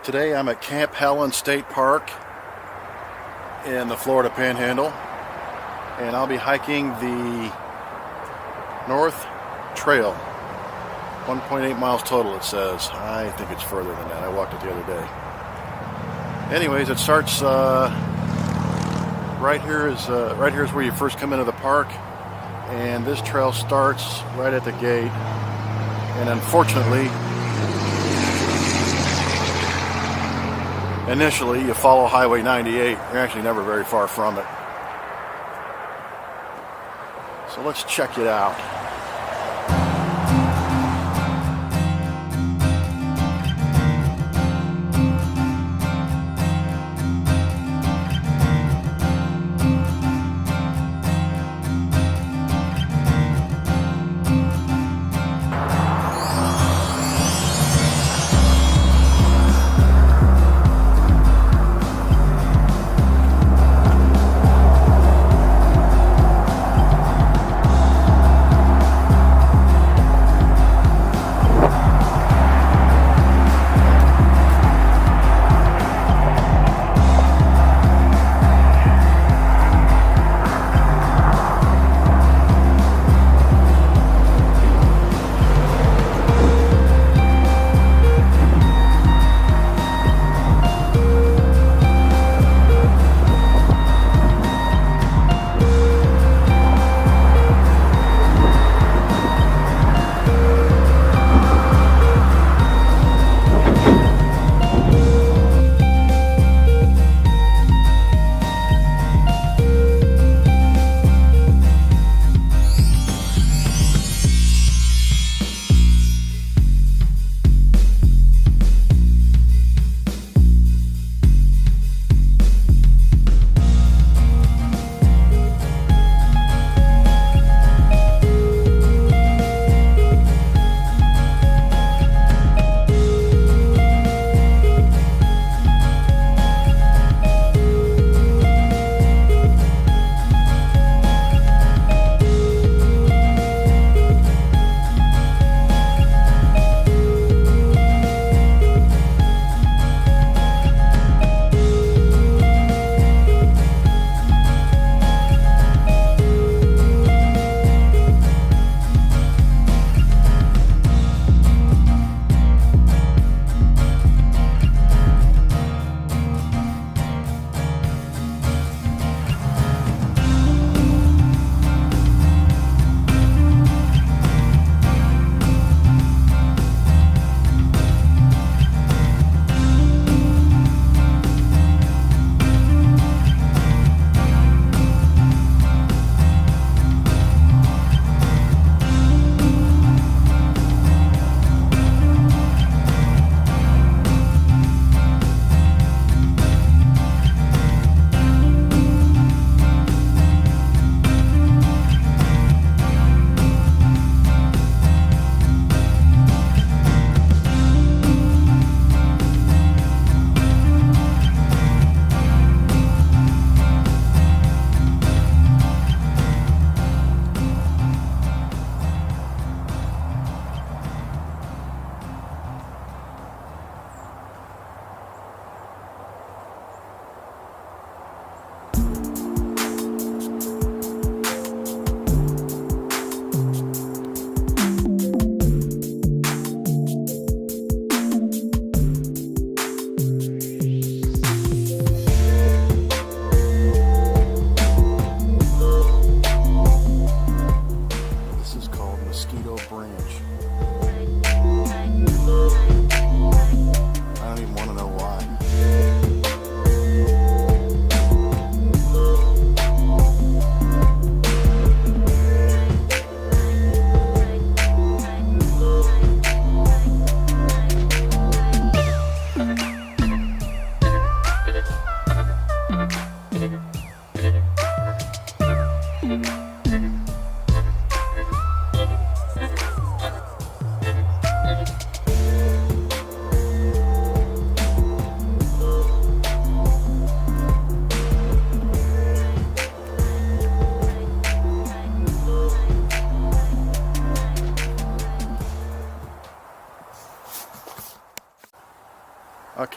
Today I'm at Camp Helen State Park in the Florida Panhandle, and I'll be hiking the North Trail. 1.8 miles total, it says. I think it's further than that. I walked it the other day. Anyways, it starts right here is where you first come into the park, and this trail starts right at the gate. And unfortunately, initially you follow Highway 98. You're actually never very far from it. So let's check it out.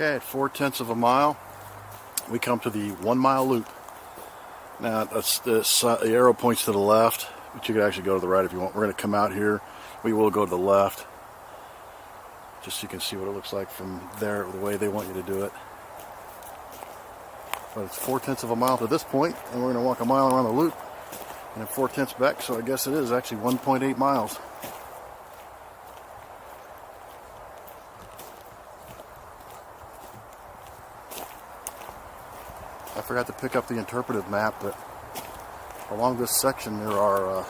Okay, at 4/10 of a mile, we come to the 1 mile loop. Now, the arrow points to the left, but you could actually go to the right if you want. We're going to come out here. We will go to the left, just so you can see what it looks like from there, the way they want you to do it. But it's 4/10 of a mile to this point, and we're going to walk a mile around the loop, and then 4/10 back, so I guess it is actually 1.8 miles. I forgot to pick up the interpretive map, but along this section there are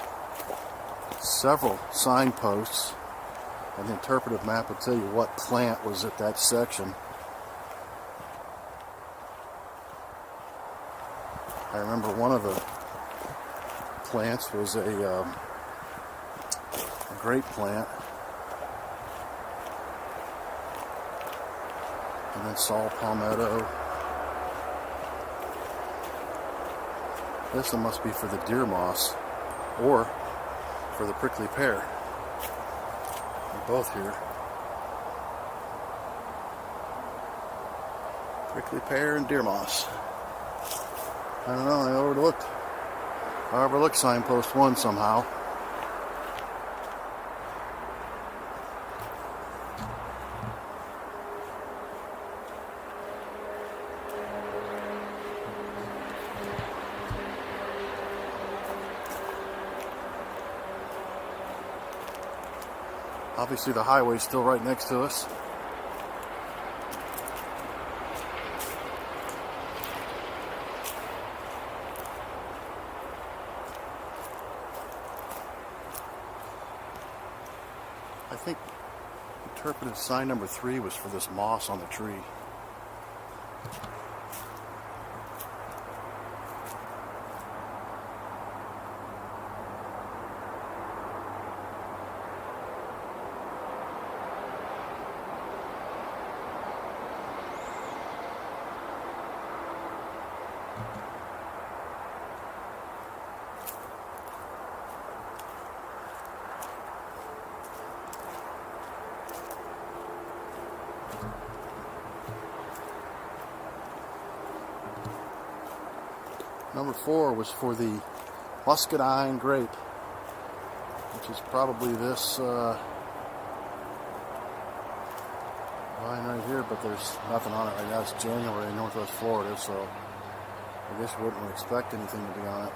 several signposts, and the interpretive map will tell you what plant was at that section. I remember one of the plants was a grape plant, and then saw palmetto. This one must be for the deer moss or for the prickly pear. They're both here. Prickly pear and deer moss. I don't know, I overlooked signpost 1 somehow. Obviously the highway's still right next to us. I think interpretive sign number 3 was for this moss on the tree. Number 4 was for the muscadine grape, which is probably this line right here, but there's nothing on it right now. It's January in Northwest Florida, so I guess you wouldn't expect anything to be on it.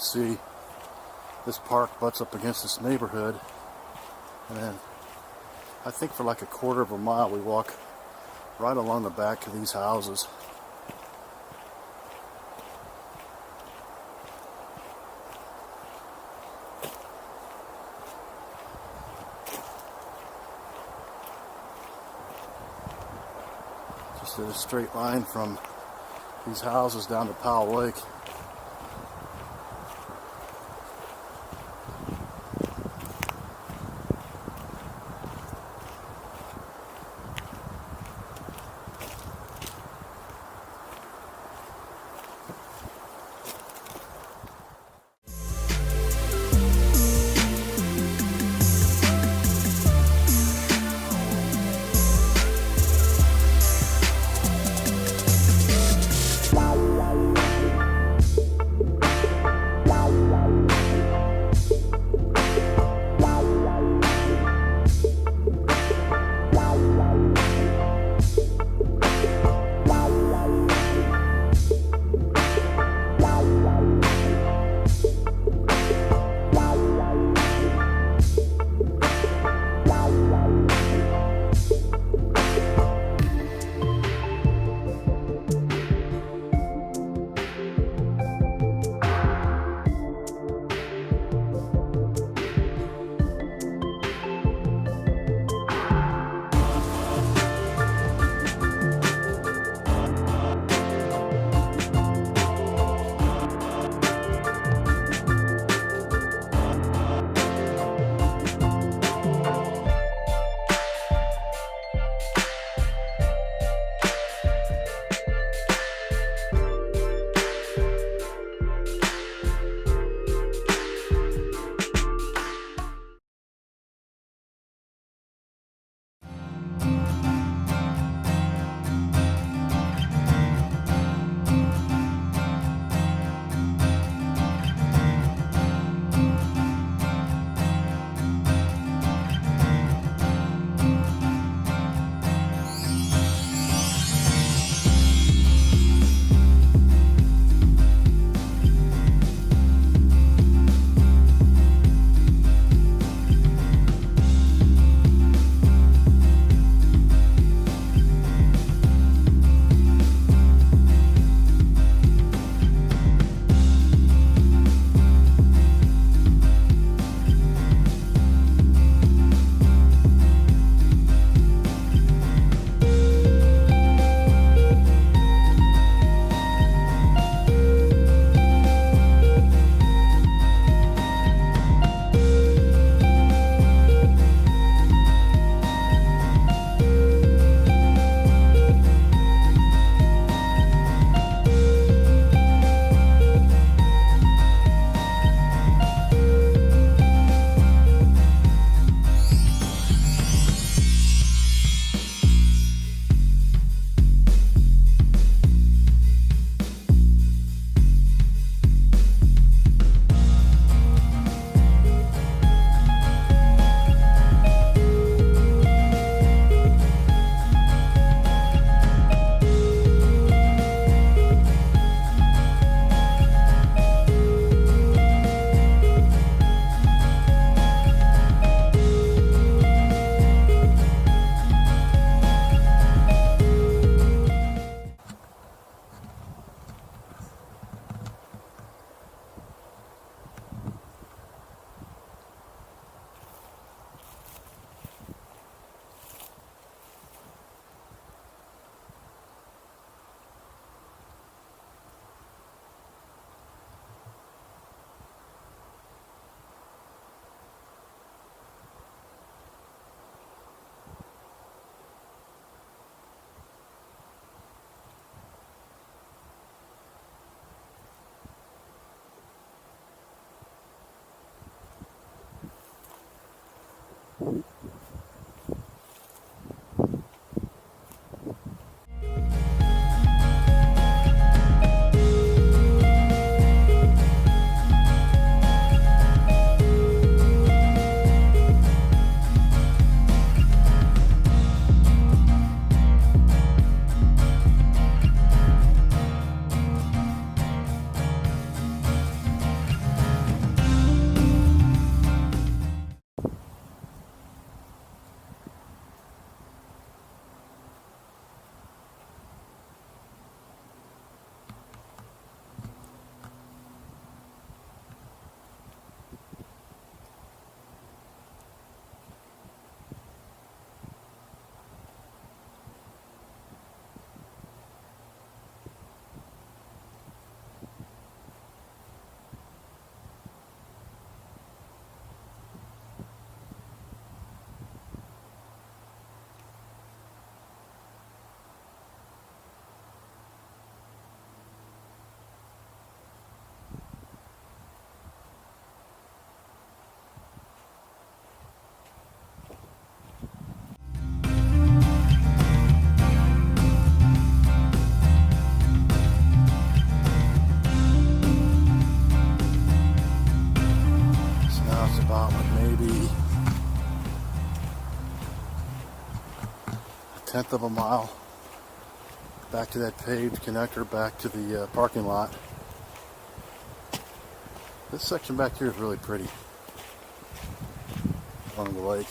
See, this park butts up against this neighborhood, and then I think for like a 1/4 of a mile we walk right along the back of these houses. Just in a straight line from these houses down to Powell Lake. About maybe a tenth of a mile back to that paved connector, back to the parking lot. This section back here is really pretty along the lake.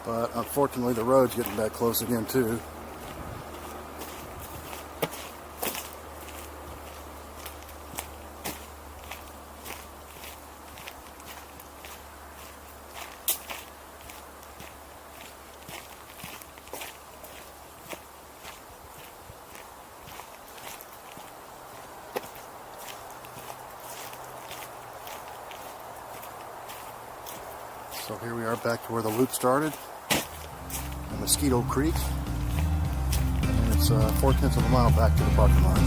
But unfortunately the road's getting that close again too. So here we are back to where the loop started. Mosquito Creek, and it's 4/10 of a mile back to the parking lot.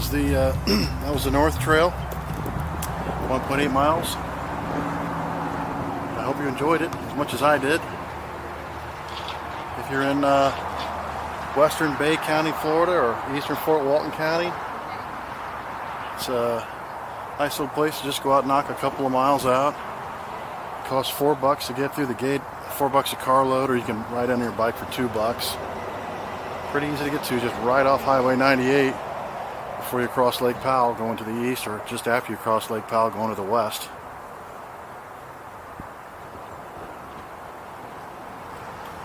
That was the North Trail, 1.8 miles. I hope you enjoyed it as much as I did. If you're in western Bay County, Florida, or eastern Fort Walton County, it's a nice little place to just go out and knock a couple of miles out. It costs $4 to get through the gate, $4 a carload, or you can ride on your bike for $2. Pretty easy to get to, just right off Highway 98. Before you cross Lake Powell going to the east, or just after you cross Lake Powell going to the west.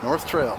North Trail.